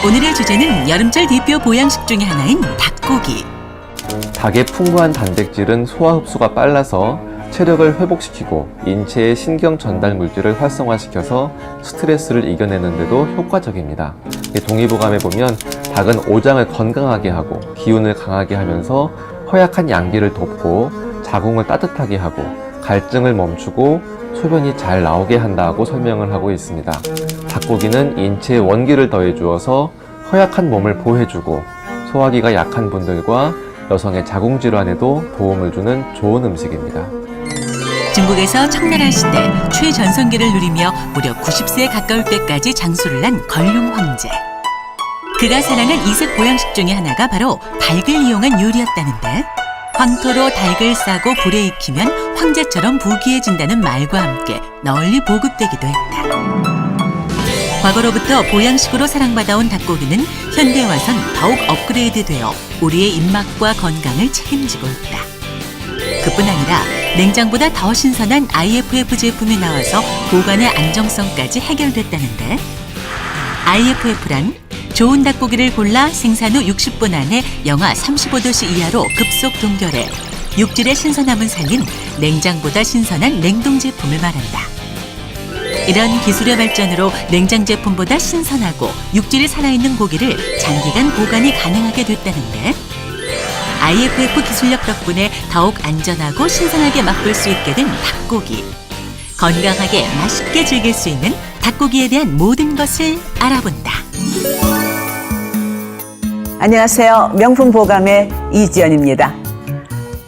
오늘의 주제는 여름철 대표 보양식 중에 하나인 닭고기. 닭의 풍부한 단백질은 소화 흡수가 빨라서 체력을 회복시키고 인체의 신경 전달 물질을 활성화시켜서 스트레스를 이겨내는데도 효과적입니다. 동의보감에 보면 닭은 오장을 건강하게 하고 기운을 강하게 하면서 허약한 양기를 돕고 자궁을 따뜻하게 하고 갈증을 멈추고 소변이 잘 나오게 한다고 설명을 하고 있습니다. 닭고기는 인체에 원기를 더해 주어서 허약한 몸을 보호해주고 소화기가 약한 분들과 여성의 자궁 질환에도 도움을 주는 좋은 음식입니다. 중국에서 청나라 시대 최전성기를 누리며 무려 90세에 가까울 때까지 장수를 한 걸륭 황제. 그가 사랑한 이색 보양식 중에 하나가 바로 닭을 이용한 요리였다는데, 황토로 닭을 싸고 불에 익히면 황제처럼 부귀해진다는 말과 함께 널리 보급되기도 했다. 과거로부터 보양식으로 사랑받아온 닭고기는 현대에 와선 더욱 업그레이드되어 우리의 입맛과 건강을 책임지고 있다. 그뿐 아니라 냉장보다 더 신선한 IFF 제품이 나와서 보관의 안정성까지 해결됐다는데, IFF란 좋은 닭고기를 골라 생산 후 60분 안에 영하 35도씨 이하로 급속 동결해 육질의 신선함을 살린 냉장보다 신선한 냉동 제품을 말한다. 이런 기술의 발전으로 냉장 제품보다 신선하고 육질이 살아있는 고기를 장기간 보관이 가능하게 됐다는데, IFF 기술력 덕분에 더욱 안전하고 신선하게 맛볼 수 있게 된 닭고기. 건강하게 맛있게 즐길 수 있는 닭고기에 대한 모든 것을 알아본다. 안녕하세요. 명품 보감의 이지연입니다.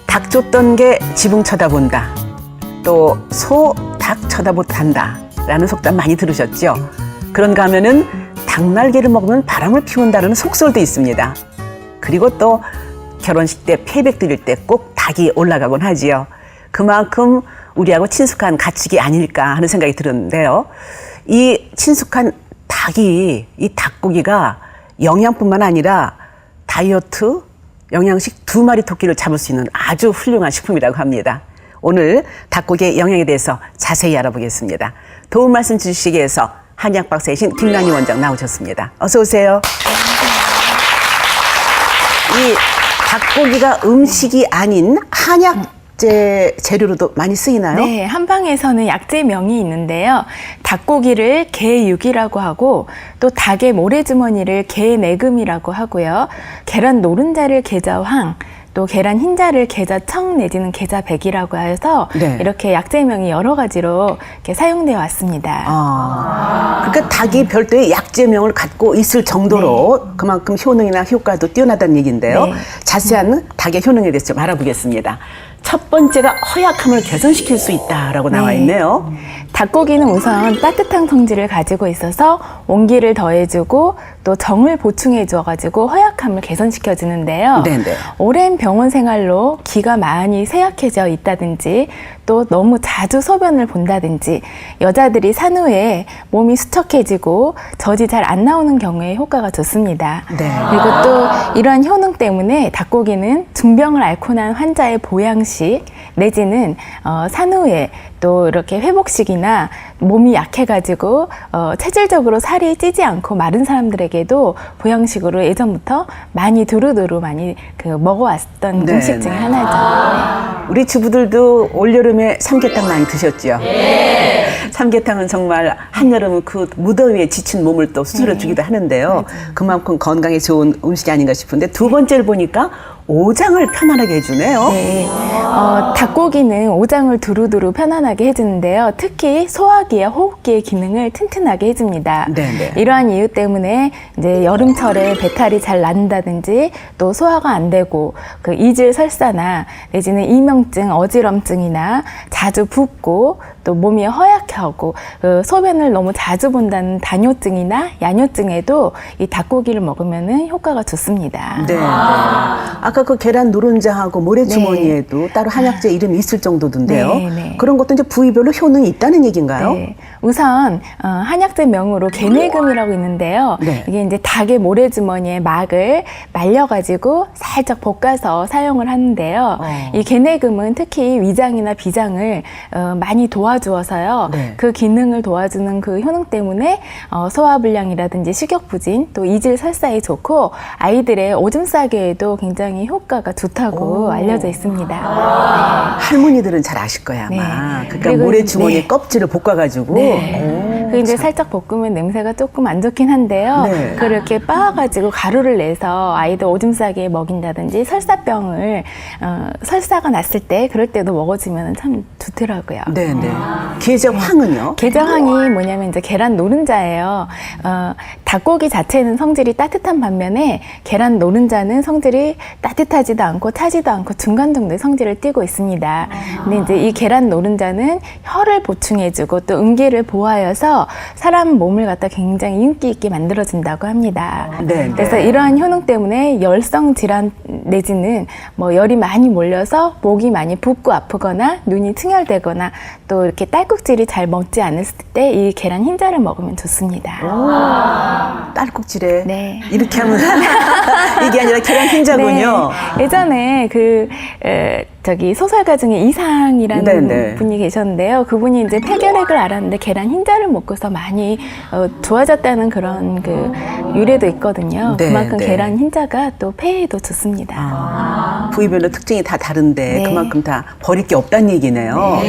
닭 쫓던 게 지붕 쳐다본다. 또 소 닭 쳐다못한다 라는 속담 많이 들으셨죠? 그런가 하면은 닭날개를 먹으면 바람을 피운다는 속설도 있습니다. 그리고 또 결혼식 때 패백 드릴 때 꼭 닭이 올라가곤 하지요. 그만큼 우리하고 친숙한 가축이 아닐까 하는 생각이 드는데요. 이 친숙한 닭이, 이 닭고기가 영양뿐만 아니라 다이어트, 영양식 2마리 토끼를 잡을 수 있는 아주 훌륭한 식품이라고 합니다. 오늘 닭고기의 영양에 대해서 자세히 알아보겠습니다. 도움 말씀 주시기 위해서 한약박사이신 김란희 원장 나오셨습니다. 어서 오세요. 이 닭고기가 음식이 아닌 한약재 재료로도 많이 쓰이나요? 네, 한방에서는 약재명이 있는데요. 닭고기를 개육이라고 하고, 또 닭의 모래주머니를 개내금이라고 하고요. 계란 노른자를 계자황, 또 계란 흰자를 계자청 내지는 계자백이라고 해서 네. 이렇게 약재명이 여러 가지로 이렇게 사용되어 왔습니다. 그러니까 닭이 별도의 약재명을 갖고 있을 정도로 그만큼 효능이나 효과도 뛰어나다는 얘기인데요. 네. 자세한 닭의 효능에 대해서 좀 알아보겠습니다. 첫 번째가 허약함을 개선시킬 수 있다라고 나와 있네요. 닭고기는 우선 따뜻한 성질을 가지고 있어서 온기를 더해주고 또 정을 보충해 주어가지고 허약함을 개선시켜 주는데요. 네네. 오랜 병원 생활로 기가 많이 쇠약해져 있다든지 또 너무 자주 소변을 본다든지 여자들이 산후에 몸이 수척해지고 젖이 잘 안 나오는 경우에 효과가 좋습니다. 네. 그리고 또 이러한 효능 때문에 닭고기는 중병을 앓고 난 환자의 보양식 내지는 산후에 또 이렇게 회복식이나 몸이 약해가지고 체질적으로 살이 찌지 않고 마른 사람들에게도 보양식으로 예전부터 많이 두루두루 많이 먹어왔던 네, 음식 중에 네. 하나죠. 우리 주부들도 올여름에 삼계탕 많이 드셨죠? 네. 삼계탕은 정말 한여름은 그 무더위에 지친 몸을 또 수술해주기도 하는데요. 그만큼 건강에 좋은 음식이 아닌가 싶은데 두 번째를 보니까 오장을 편안하게 해주네요. 네, 닭고기는 오장을 두루두루 편안하게 해주는데요. 특히 소화기와 호흡기의 기능을 튼튼하게 해줍니다. 네네. 이러한 이유 때문에 이제 여름철에 배탈이 잘 난다든지 또 소화가 안 되고 그 이질 설사나 내지는 이명증, 어지럼증이나 자주 붓고 또 몸이 허약하고 그 소변을 너무 자주 본다는 단요증이나 야뇨증에도 이 닭고기를 먹으면은 효과가 좋습니다. 네. 아까 그 계란 노른자하고 모래주머니에도 따로 한약재 이름이 있을 정도던데요. 네, 네. 그런 것도 이제 부위별로 효능이 있다는 얘기인가요? 네. 우선 한약재 명으로 개내금이라고 있는데요. 네. 이게 이제 닭의 모래주머니에 막을 말려가지고 살짝 볶아서 사용을 하는데요. 이 개내금은 특히 위장이나 비장을 많이 도와주어서요. 네. 그 기능을 도와주는 그 효능 때문에 소화불량이라든지 식욕부진, 또 이질 설사에 좋고 아이들의 오줌 싸개에도 굉장히 효과가 좋다고 알려져 있습니다. 할머니들은 잘 아실 거야 아마. 네. 그러니까 그리고 모래주머니 네. 껍질을 볶아가지고. 네. 그 이제 살짝 볶으면 냄새가 조금 안 좋긴 한데요. 네. 그렇게 빻아가지고 가루를 내서 아이들 오줌 싸게 먹인다든지 설사병을 설사가 났을 때 그럴 때도 먹어주면 참 좋더라고요. 네네. 계정황은요? 계정황이 뭐냐면 이제 계란 노른자예요. 닭고기 자체는 성질이 따뜻한 반면에 계란 노른자는 성질이 따뜻하지도 않고 타지도 않고 중간 정도의 성질을 띠고 있습니다. 근데 이제 이 계란 노른자는 혈을 보충해주고 또 음기를 보하여서 사람 몸을 갖다 굉장히 윤기 있게 만들어준다고 합니다. 네. 그래서 이러한 효능 때문에 열성 질환 내지는 뭐 열이 많이 몰려서 목이 많이 붓고 아프거나 눈이 충혈되거나 또 이렇게 딸꾹질이 잘 먹지 않았을 때 이 계란 흰자를 먹으면 좋습니다. 딸꾹질에 네. 이렇게 하면 이게 아니라 계란 흰자군요. 네. 예전에 저기 소설가 중에 이상이라는 네네. 분이 계셨는데요. 그분이 이제 폐결핵을 앓았는데 계란 흰자를 먹고서 많이 좋아졌다는 그런 그 유래도 있거든요. 네, 그만큼 네. 계란 흰자가 또 폐에도 좋습니다. 부위별로 특징이 다 다른데 네. 그만큼 다 버릴 게 없다는 얘기네요.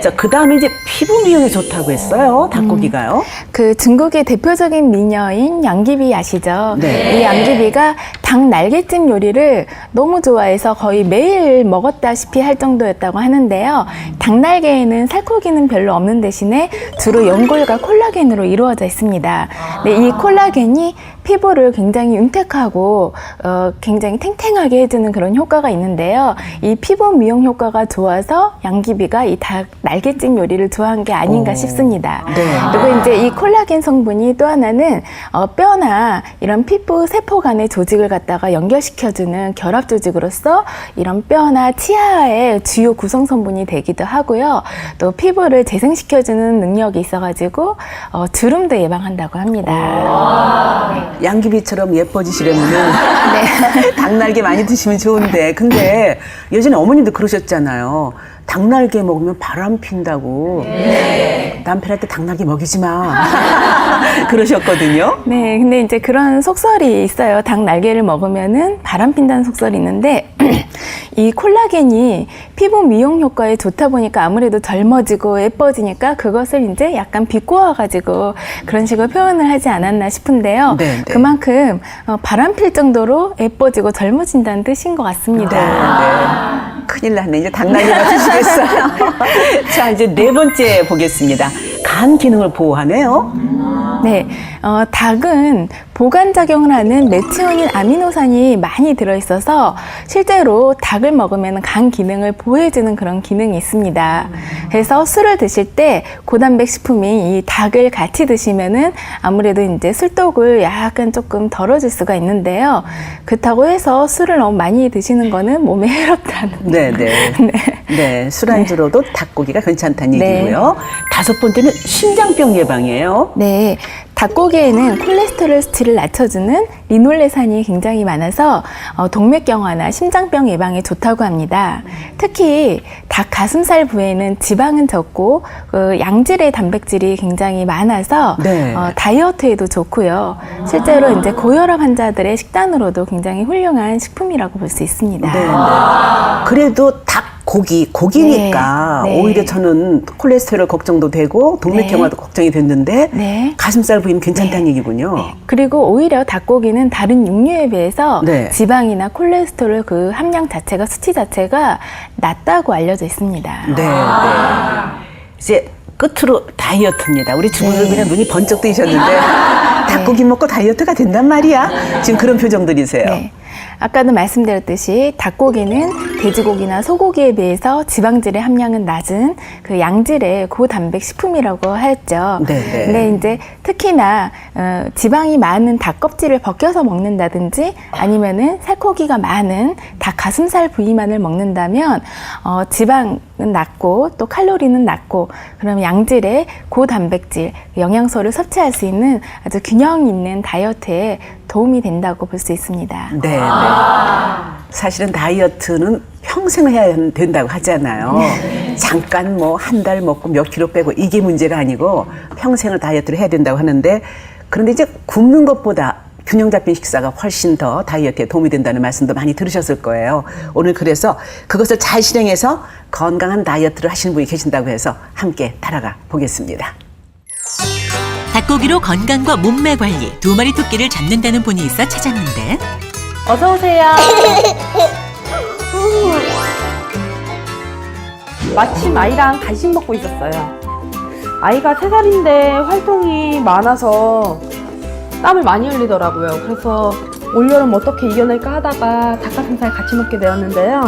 자, 그 다음에 이제 피부 미용에 좋다고 했어요. 닭고기가요. 그 중국의 대표적인 미녀인 양귀비 아시죠? 네. 이 양귀비가 닭 날개찜 요리를 너무 좋아해서 거의 매일 먹었다시피 할 정도였다고 하는데요. 닭 날개에는 살코기는 별로 없는 대신에 주로 연골과 콜라겐으로 이루어져 있습니다. 네, 이 콜라겐이 피부를 굉장히 윤택하고 굉장히 탱탱하게 해주는 그런 효과가 있는데요. 이 피부 미용 효과가 좋아서 양귀비가 이 닭 날개찜 요리를 좋아한 게 아닌가 싶습니다. 네. 그리고 이제 이 콜라겐 성분이 또 하나는 뼈나 이런 피부 세포 간의 조직을 갖다가 연결시켜주는 결합 조직으로서 이런 뼈나 치아의 주요 구성 성분이 되기도 하고요. 또 피부를 재생시켜주는 능력이 있어가지고 주름도 예방한다고 합니다. 양귀비처럼 예뻐지시려면은 닭날개 많이 드시면 좋은데 근데 예전에 어머님도 그러셨잖아요. 닭날개 먹으면 바람 핀다고 남편한테 닭날개 먹이지 마 그러셨거든요. 네, 근데 이제 그런 속설이 있어요. 닭 날개를 먹으면은 바람 핀다는 속설이 있는데 이 콜라겐이 피부 미용 효과에 좋다 보니까 아무래도 젊어지고 예뻐지니까 그것을 이제 약간 비꼬아가지고 그런 식으로 표현을 하지 않았나 싶은데요. 네, 네. 그만큼 바람 필 정도로 예뻐지고 젊어진다는 뜻인 것 같습니다. 네. 큰일 났네. 이제 닭날개만 드시겠어요. 자, 이제 네 번째 보겠습니다. 간 기능을 보호하네요. 네, 닭은 보관작용을 하는 메치오닌 아미노산이 많이 들어있어서 실제로 닭을 먹으면 간 기능을 보호해주는 그런 기능이 있습니다. 그래서 술을 드실 때 고단백 식품인 이 닭을 같이 드시면은 아무래도 이제 술독을 약간 조금 덜어줄 수가 있는데요. 그렇다고 해서 술을 너무 많이 드시는 거는 몸에 해롭다는. 네. 술안주로도 닭고기가 괜찮다는 네. 얘기고요. 다섯 번째는 신장병 예방이에요. 네, 닭고기에는 콜레스테롤 수치를 낮춰주는 리놀레산이 굉장히 많아서 동맥경화나 심장병 예방에 좋다고 합니다. 특히 닭 가슴살 부위에는 지방은 적고 양질의 단백질이 굉장히 많아서 네. 다이어트에도 좋고요. 실제로 이제 고혈압 환자들의 식단으로도 굉장히 훌륭한 식품이라고 볼 수 있습니다. 네. 그래도 고기니까 네. 오히려 저는 콜레스테롤 걱정도 되고 동맥경화도 걱정이 됐는데 네. 가슴살 부위는 괜찮다는 얘기군요. 그리고 오히려 닭고기는 다른 육류에 비해서 네. 지방이나 콜레스테롤 그 함량 자체가 수치 자체가 낮다고 알려져 있습니다. 네. 이제 끝으로 다이어트입니다. 우리 주부들 그냥 눈이 번쩍 뜨이셨는데 닭고기 먹고 다이어트가 된단 말이야. 지금 그런 표정들이세요. 네. 아까도 말씀드렸듯이 닭고기는 돼지고기나 소고기에 비해서 지방질의 함량은 낮은 그 양질의 고단백 식품이라고 하였죠. 네. 근데 이제 특히나 지방이 많은 닭 껍질을 벗겨서 먹는다든지 아니면은 살코기가 많은 닭 가슴살 부위만을 먹는다면 지방은 낮고 또 칼로리는 낮고 그럼 양질의 고단백질 영양소를 섭취할 수 있는 아주 균형 있는 다이어트에 도움이 된다고 볼 수 있습니다. 네. 사실은 다이어트는 평생 해야 된다고 하잖아요. 잠깐 뭐 한 달 먹고 몇 킬로 빼고 이게 문제가 아니고 평생을 다이어트를 해야 된다고 하는데 그런데 이제 굶는 것보다 균형 잡힌 식사가 훨씬 더 다이어트에 도움이 된다는 말씀도 많이 들으셨을 거예요. 오늘 그래서 그것을 잘 실행해서 건강한 다이어트를 하시는 분이 계신다고 해서 함께 따라가 보겠습니다. 닭고기로 건강과 몸매 관리, 2마리 토끼를 잡는다는 분이 있어 찾았는데 어서 오세요. 마침 아이랑 간식 먹고 있었어요. 아이가 3살인데 활동이 많아서 땀을 많이 흘리더라고요. 그래서 올여름 어떻게 이겨낼까 하다가 닭가슴살 같이 먹게 되었는데요.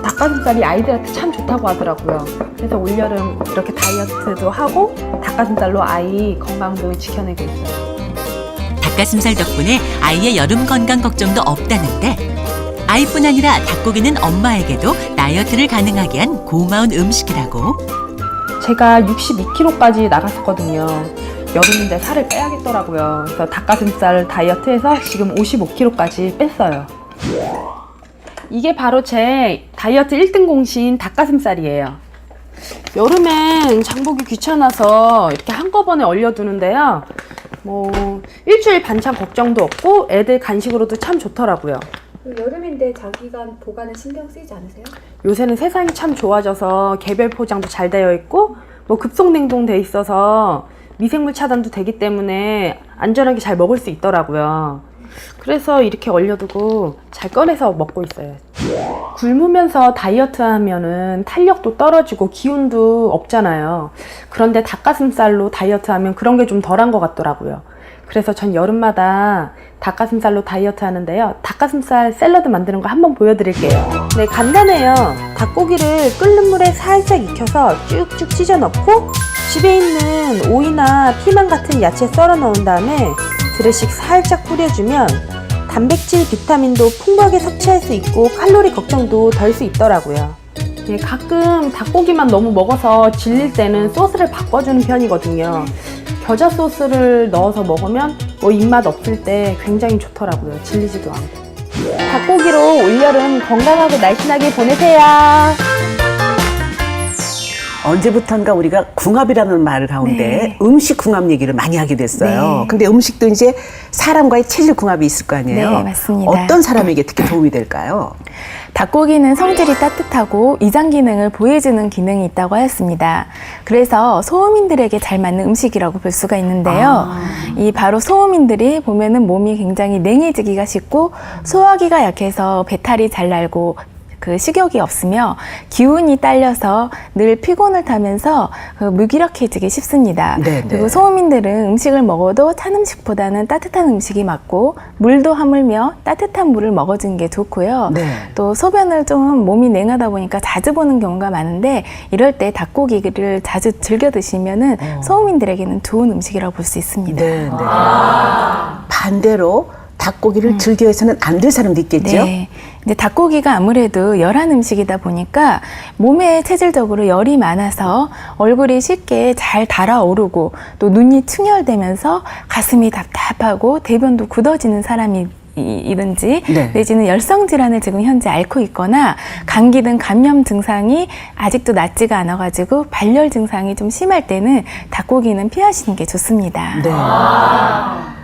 닭가슴살이 아이들한테 참 좋다고 하더라고요. 그래서 올여름 이렇게 다이어트도 하고 닭가슴살로 아이 건강도 지켜내고 있어요. 닭가슴살 덕분에 아이의 여름 건강 걱정도 없다는데 아이뿐 아니라 닭고기는 엄마에게도 다이어트를 가능하게 한 고마운 음식이라고. 제가 62kg까지 나갔었거든요. 여름인데 살을 빼야겠더라고요. 그래서 닭가슴살 다이어트해서 지금 55kg까지 뺐어요. 이게 바로 제 다이어트 1등 공신 닭가슴살이에요. 여름엔 장보기 귀찮아서 이렇게 한꺼번에 얼려두는데요. 뭐 일주일 반찬 걱정도 없고 애들 간식으로도 참 좋더라고요. 여름인데 장기간 보관에 신경 쓰이지 않으세요? 요새는 세상이 참 좋아져서 개별 포장도 잘 되어 있고 뭐 급속 냉동돼 있어서 미생물 차단도 되기 때문에 안전하게 잘 먹을 수 있더라고요. 그래서 이렇게 얼려두고 잘 꺼내서 먹고 있어요. 굶으면서 다이어트 하면은 탄력도 떨어지고 기운도 없잖아요. 그런데 닭가슴살로 다이어트 하면 그런 게 좀 덜한 것 같더라고요. 그래서 전 여름마다 닭가슴살로 다이어트 하는데요. 닭가슴살 샐러드 만드는 거 한번 보여드릴게요. 네, 간단해요. 닭고기를 끓는 물에 살짝 익혀서 쭉쭉 찢어 넣고 집에 있는 오이나 피망 같은 야채 썰어 넣은 다음에 드레싱 살짝 뿌려주면 단백질, 비타민도 풍부하게 섭취할 수 있고 칼로리 걱정도 덜 수 있더라고요. 예, 가끔 닭고기만 너무 먹어서 질릴 때는 소스를 바꿔주는 편이거든요. 겨자 소스를 넣어서 먹으면 뭐 입맛 없을 때 굉장히 좋더라고요. 질리지도 않고. 닭고기로 올여름 건강하고 날씬하게 보내세요. 언제부턴가 우리가 궁합이라는 말 가운데 음식 궁합 얘기를 많이 하게 됐어요. 네. 근데 음식도 이제 사람과의 체질 궁합이 있을 거 아니에요? 네, 맞습니다. 어떤 사람에게 특히 도움이 될까요? 닭고기는 성질이 따뜻하고 이장 기능을 보호해주는 기능이 있다고 하였습니다. 그래서 소음인들에게 잘 맞는 음식이라고 볼 수가 있는데요. 이 바로 소음인들이 보면은 몸이 굉장히 냉해지기가 쉽고 소화기가 약해서 배탈이 잘 날고 그 식욕이 없으며 기운이 딸려서 늘 피곤을 타면서 무기력해지기 쉽습니다. 네, 네. 그리고 소음인들은 음식을 먹어도 찬 음식보다는 따뜻한 음식이 맞고 물도 하물며 따뜻한 물을 먹어주는 게 좋고요. 네. 또 소변을 좀 몸이 냉하다 보니까 자주 보는 경우가 많은데 이럴 때 닭고기를 자주 즐겨 드시면은 소음인들에게는 좋은 음식이라고 볼 수 있습니다. 네. 반대로 닭고기를 즐겨해서는 안 될 사람도 있겠죠? 네. 이제 닭고기가 아무래도 열한 음식이다 보니까 몸에 체질적으로 열이 많아서 얼굴이 쉽게 잘 달아오르고 또 눈이 충혈되면서 가슴이 답답하고 대변도 굳어지는 사람이 이든지 네. 내지는 열성 질환을 지금 현재 앓고 있거나 감기 등 감염 증상이 아직도 낫지가 않아가지고 발열 증상이 좀 심할 때는 닭고기는 피하시는 게 좋습니다. 네.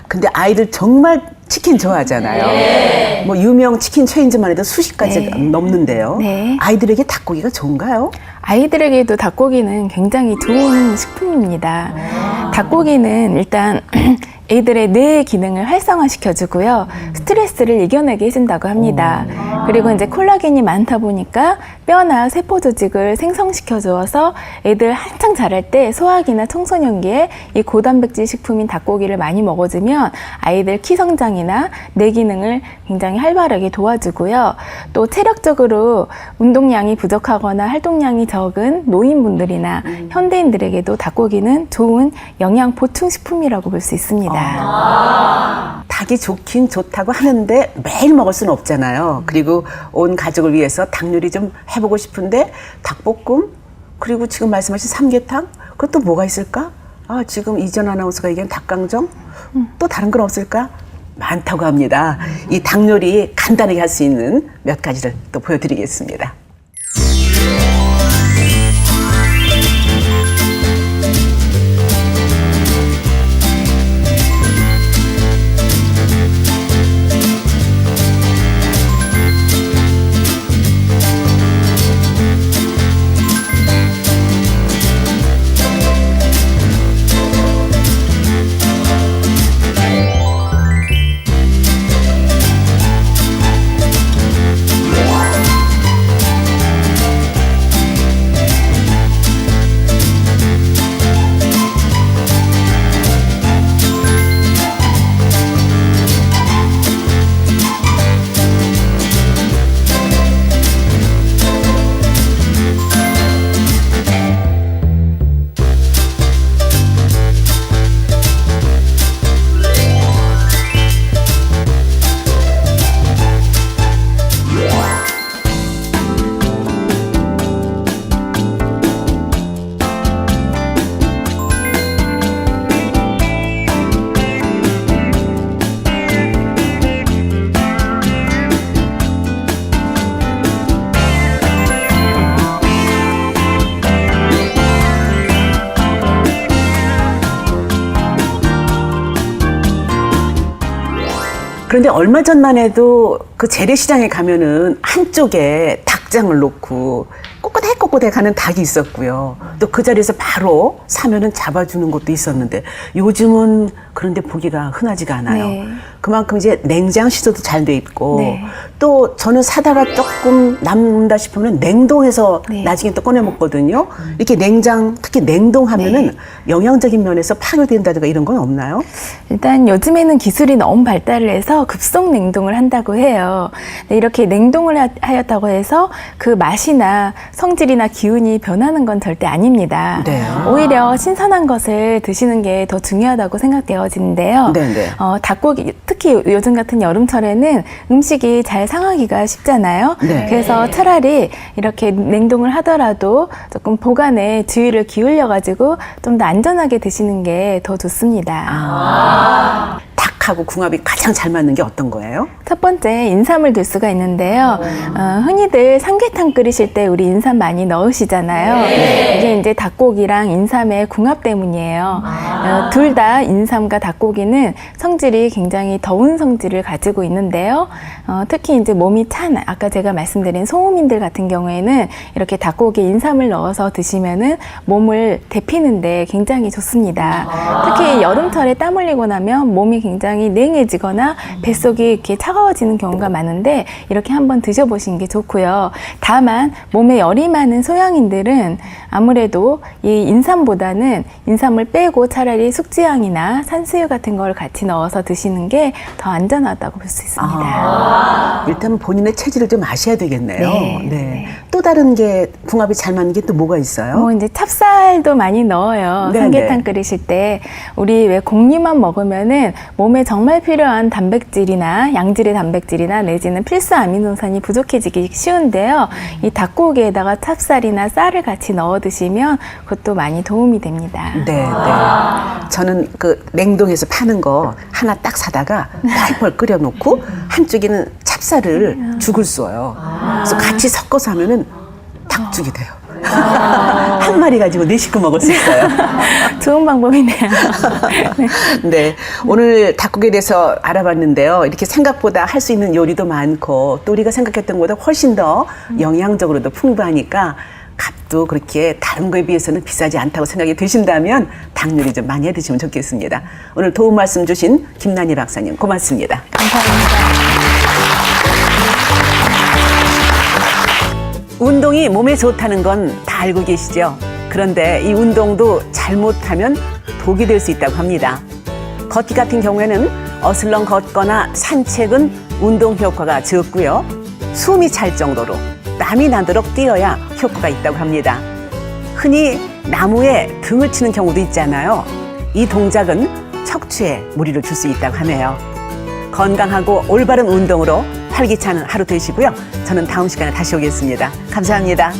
근데 아이들 정말 치킨 좋아하잖아요. 네. 뭐 유명 치킨 체인점만 해도 수십 가지 네. 넘는데요. 네. 아이들에게 닭고기가 좋은가요? 아이들에게도 닭고기는 굉장히 좋은 식품입니다. 닭고기는 일단 애들의 뇌의 기능을 활성화시켜주고요. 스트레스를 이겨내게 해준다고 합니다. 그리고 이제 콜라겐이 많다 보니까 뼈나 세포 조직을 생성시켜 주어서 애들 한창 자랄 때 소화기나 청소년기에 이 고단백질 식품인 닭고기를 많이 먹어주면 아이들 키 성장이나 뇌 기능을 굉장히 활발하게 도와주고요. 또 체력적으로 운동량이 부족하거나 활동량이 적은 노인분들이나 현대인들에게도 닭고기는 좋은 영양 보충 식품이라고 볼 수 있습니다. 닭이 좋긴 좋다고 하는데 매일 먹을 수는 없잖아요. 그리고 온 가족을 위해서 닭 요리 좀 해보고 싶은데 닭볶음 그리고 지금 말씀하신 삼계탕 그것도 뭐가 있을까? 지금 이전 아나운서가 얘기한 닭강정 또 다른 건 없을까? 많다고 합니다. 이 닭 요리 간단하게 할 수 있는 몇 가지를 또 보여드리겠습니다. 그런데 얼마 전만 해도 그 재래시장에 가면은 한쪽에 닭장을 놓고 꼿꼿해 가는 닭이 있었고요. 또 그 자리에서 바로 사면은 잡아주는 것도 있었는데 요즘은 그런데 보기가 흔하지가 않아요. 네. 그만큼 이제 냉장 시설도 잘 돼 있고 네. 또 저는 사다가 조금 남는다 싶으면 냉동해서 네. 나중에 또 꺼내 먹거든요. 이렇게 냉장 특히 냉동하면은 네. 영양적인 면에서 파괴된다든가 이런 건 없나요? 일단 요즘에는 기술이 너무 발달을 해서 급속 냉동을 한다고 해요. 근데 이렇게 냉동을 하였다고 해서 그 맛이나 성질이나 기운이 변하는 건 절대 아닙니다. 네. 오히려 신선한 것을 드시는 게 더 중요하다고 생각되어지는데요. 네네. 닭고기 특히 요즘 같은 여름철에는 음식이 잘 상하기가 쉽잖아요. 네. 그래서 차라리 이렇게 냉동을 하더라도 조금 보관에 주의를 기울여 가지고 좀 더 안전하게 드시는 게 더 좋습니다. 닭하고 궁합이 가장 잘 맞는 게 어떤 거예요? 첫 번째 인삼을 둘 수가 있는데요. 흔히들 삼계탕 끓이실 때 우리 인삼 많이 넣으시잖아요. 이게 이제 닭고기랑 인삼의 궁합 때문이에요. 둘 다 인삼과 닭고기는 성질이 굉장히 더운 성질을 가지고 있는데요. 특히 이제 몸이 찬 아까 제가 말씀드린 소음인들 같은 경우에는 이렇게 닭고기에 인삼을 넣어서 드시면은 몸을 데피는데 굉장히 좋습니다. 특히 여름철에 땀 흘리고 나면 몸이 굉장히 냉해지거나 뱃속이 이렇게 차가워지는 경우가 많은데 이렇게 한번 드셔보시는 게 좋고요. 다만 몸에 열이 많은 소양인들은 아무래도 이 인삼보다는 인삼을 빼고 차라리 숙지향이나 산수유 같은 걸 같이 넣어서 드시는 게 더 안전하다고 볼 수 있습니다. 일단 본인의 체질을 좀 아셔야 되겠네요. 네. 또 다른 게 궁합이 잘 맞는 게 또 뭐가 있어요? 뭐 이제 찹쌀도 많이 넣어요. 네네. 삼계탕 끓이실 때 우리 왜 곡류만 먹으면은 몸에 정말 필요한 단백질이나 양질의 단백질이나 내지는 필수 아미노산이 부족해지기 쉬운데요. 이 닭고기에다가 찹쌀이나 쌀을 같이 넣어 드시면 그것도 많이 도움이 됩니다. 네. 저는 그 냉동해서 파는 거 하나 딱 사다가 펄펄 끓여놓고 한쪽에는 찹쌀을 죽을 써요. 그래서 같이 섞어서 하면은 닭죽이 돼요. 한 마리 가지고 4식구 먹을 수 있어요. 좋은 방법이네요. 네. 오늘 닭고기에 대해서 알아봤는데요. 이렇게 생각보다 할 수 있는 요리도 많고 또 우리가 생각했던 것보다 훨씬 더 영양적으로도 풍부하니까 값도 그렇게 다른 거에 비해서는 비싸지 않다고 생각이 드신다면 닭 요리 좀 많이 해 드시면 좋겠습니다. 오늘 도움 말씀 주신 김난희 박사님 고맙습니다. 감사합니다. 운동이 몸에 좋다는 건 다 알고 계시죠? 그런데 이 운동도 잘못하면 독이 될 수 있다고 합니다. 걷기 같은 경우에는 어슬렁 걷거나 산책은 운동 효과가 적고요. 숨이 찰 정도로 땀이 나도록 뛰어야 효과가 있다고 합니다. 흔히 나무에 등을 치는 경우도 있잖아요. 이 동작은 척추에 무리를 줄 수 있다고 하네요. 건강하고 올바른 운동으로 활기찬 하루 되시고요. 저는 다음 시간에 다시 오겠습니다. 감사합니다.